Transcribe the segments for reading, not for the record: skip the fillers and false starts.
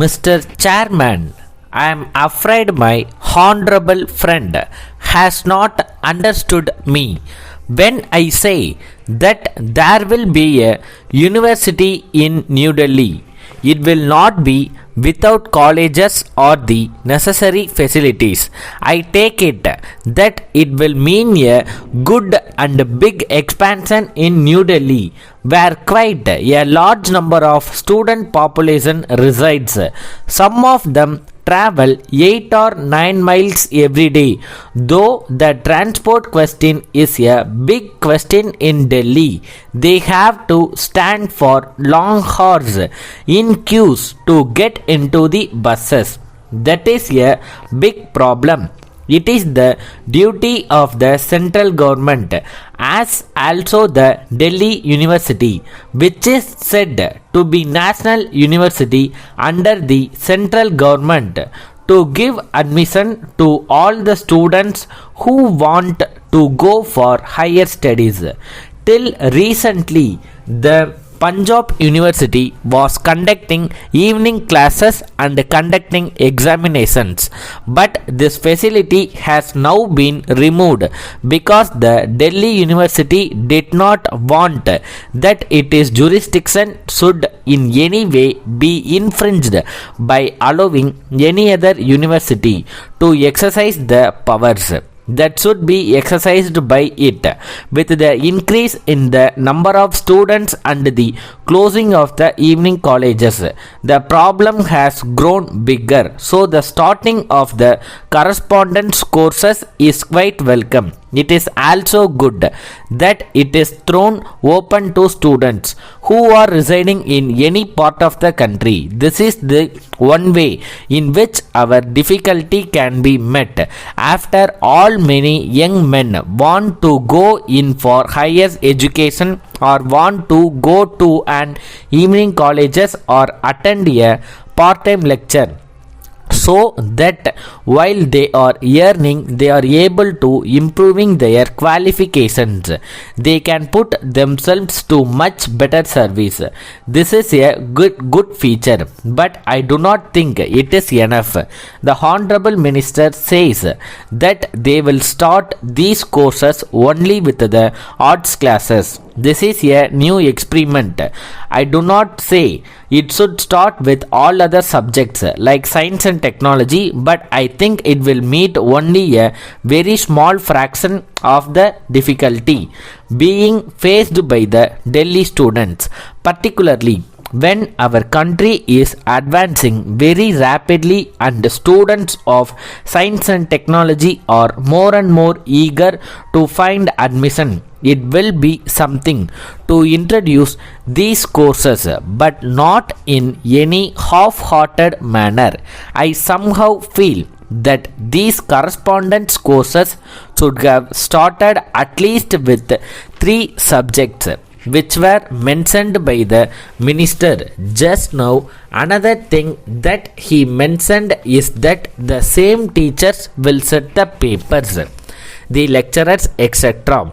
Mr. Chairman, I am afraid my honorable friend has not understood me when I say that there will be a university in New Delhi. It will not be without colleges or the necessary facilities. I take it that it will mean a good and big expansion in New Delhi, where quite a large number of student population resides. Some of them travel 8 or 9 miles every day. Though the transport question is a big question in Delhi, they have to stand for long hours in queues to get into the buses. That is a big problem. It is the duty of the central government, as also the Delhi University, which is said to be national university under the central government, to give admission to all the students who want to go for higher studies. Till recently, the Punjab University was conducting evening classes and conducting examinations, but this facility has now been removed because the Delhi University did not want that its jurisdiction should in any way be infringed by allowing any other university to exercise the powers that should be exercised by it. With the increase in the number of students and the closing of the evening colleges, the problem has grown bigger, so the starting of the correspondence courses is quite welcome. It is also good that it is thrown open to students who are residing in any part of the country. This is the one way in which our difficulty can be met. After all, many young men want to go in for higher education or want to go to an evening colleges or attend a part-time lecture, so that while they are earning, they are able to improving their qualifications. They can put themselves to much better service. This is a good feature, but I do not think it is enough. The Honorable Minister says that they will start these courses only with the arts classes. This is a new experiment. I do not say it should start with all other subjects like science and technology, but I think it will meet only a very small fraction of the difficulty being faced by the Delhi students, particularly when our country is advancing very rapidly and students of science and technology are more and more eager to find admission. It will be something to introduce these courses, but not in any half-hearted manner. I somehow feel that these correspondence courses should have started at least with 3 subjects, which were mentioned by the minister just now. Another thing that he mentioned is that the same teachers will set the papers, the lecturers, etc.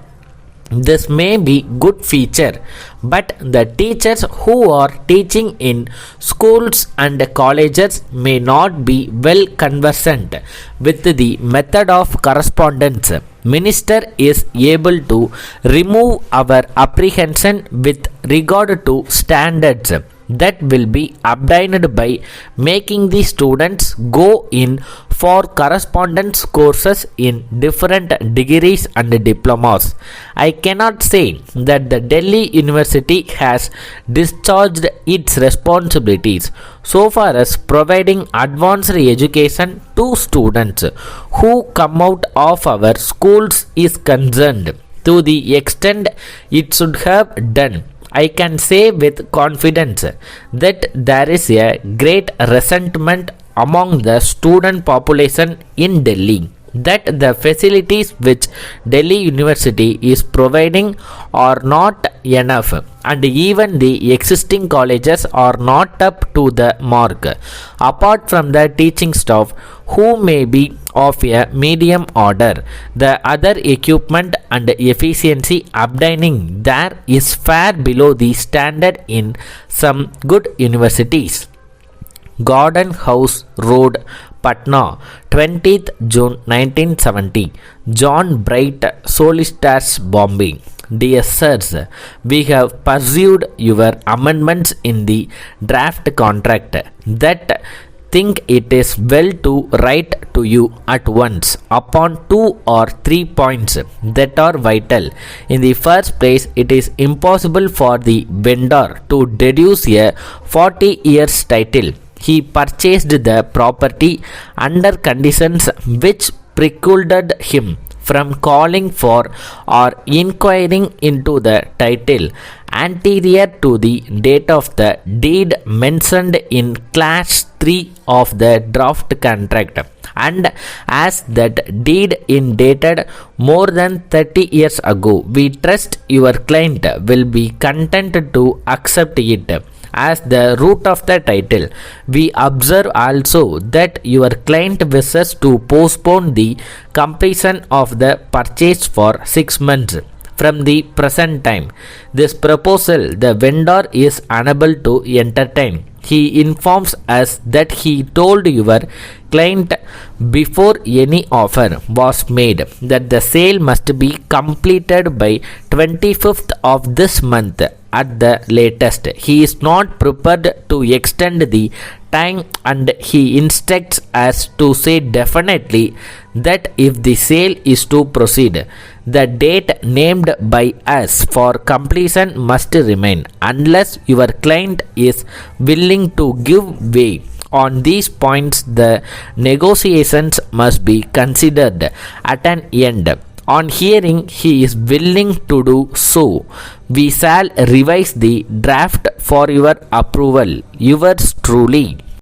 This may be good feature, but the teachers who are teaching in schools and colleges may not be well conversant with the method of correspondence. Minister is able to remove our apprehension with regard to standards that will be obtained by making the students go in for correspondence courses in different degrees and diplomas. I cannot say that the Delhi University has discharged its responsibilities so far as providing advanced education to students who come out of our schools is concerned. To the extent it should have done, I can say with confidence that there is a great resentment among the student population in Delhi that the facilities which Delhi University is providing are not enough, and even the existing colleges are not up to the mark. Apart from the teaching staff, who may be of a medium order, the other equipment and efficiency obtaining there is far below the standard in some good universities. Garden House Road, Patna, 20th June 1970. John Bright, Solicitors, Bombay. Dear Sirs, we have pursued your amendments in the draft contract that think it is well to write to you at once upon 2 or 3 points that are vital. In the first place, it is impossible for the vendor to deduce a 40 years title. He purchased the property under conditions which precluded him from calling for or inquiring into the title anterior to the date of the deed mentioned in class 3 of the draft contract, and as that deed is dated more than 30 years ago, we trust your client will be content to accept it as the root of the title. We observe also that your client wishes to postpone the completion of the purchase for 6 months from the present time. This proposal the vendor is unable to entertain. He informs us that he told your client before any offer was made that the sale must be completed by 25th of this month at the latest. He is not prepared to extend the time, and he instructs us to say definitely that if the sale is to proceed, the date named by us for completion must remain unless your client is willing to give way. On these points, the negotiations must be considered at an end. On hearing he is willing to do so, we shall revise the draft for your approval. Yours truly.